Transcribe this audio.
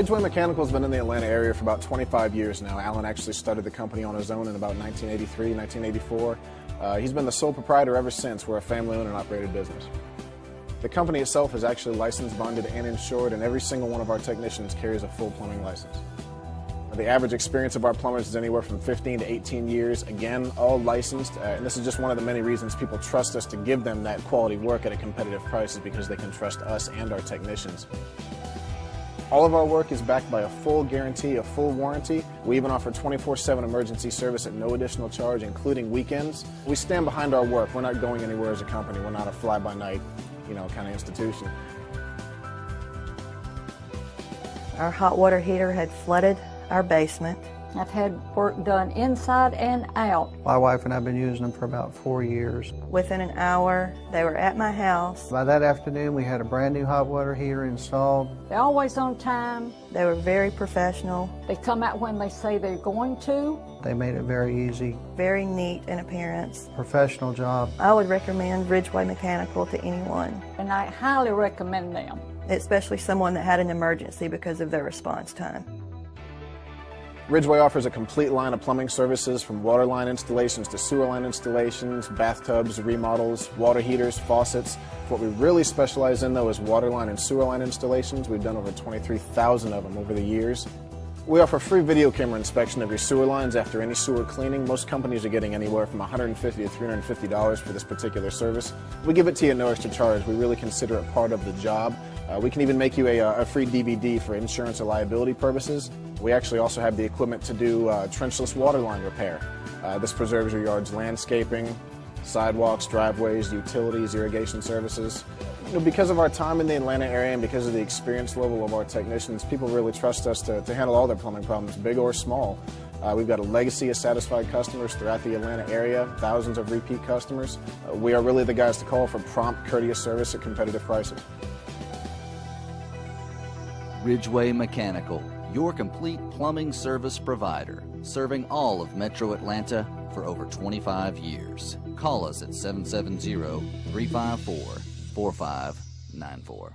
Ridgeway Mechanical has been in the Atlanta area for about 25 years now. Alan actually started the company on his own in about 1983, 1984. He's been the sole proprietor ever since. We're a family-owned and operated business. The company itself is actually licensed, bonded, and insured, and every single one of our technicians carries a full plumbing license. The average experience of our plumbers is anywhere from 15 to 18 years, again, all licensed, and this is just one of the many reasons people trust us to give them that quality work at a competitive price, is because they can trust us and our technicians. All of our work is backed by a full guarantee, a full warranty. We even offer 24/7 emergency service at no additional charge, including weekends. We stand behind our work. We're not going anywhere as a company. We're not a fly-by-night, kind of institution. Our hot water heater had flooded our basement. I've had work done inside and out. My wife and I have been using them for about 4 years. Within an hour, they were at my house. By that afternoon, we had a brand new hot water heater installed. They're always on time. They were very professional. They come out when they say they're going to. They made it very easy. Very neat in appearance. Professional job. I would recommend Ridgeway Mechanical to anyone. And I highly recommend them. Especially someone that had an emergency because of their response time. Ridgeway offers a complete line of plumbing services, from water line installations to sewer line installations, bathtubs, remodels, water heaters, faucets. What we really specialize in, though, is water line and sewer line installations. We've done over 23,000 of them over the years. We offer free video camera inspection of your sewer lines after any sewer cleaning. Most companies are getting anywhere from $150 to $350 for this particular service. We give it to you at no extra charge. We really consider it part of the job. We can even make you a free DVD for insurance or liability purposes. We actually also have the equipment to do trenchless water line repair. This preserves your yard's landscaping, sidewalks, driveways, utilities, irrigation services. Because of our time in the Atlanta area and because of the experience level of our technicians, people really trust us to handle all their plumbing problems, big or small. We've got a legacy of satisfied customers throughout the Atlanta area, thousands of repeat customers. We are really the guys to call for prompt, courteous service at competitive prices. Ridgeway Mechanical, your complete plumbing service provider, serving all of Metro Atlanta for over 25 years. Call us at 770-354-4594.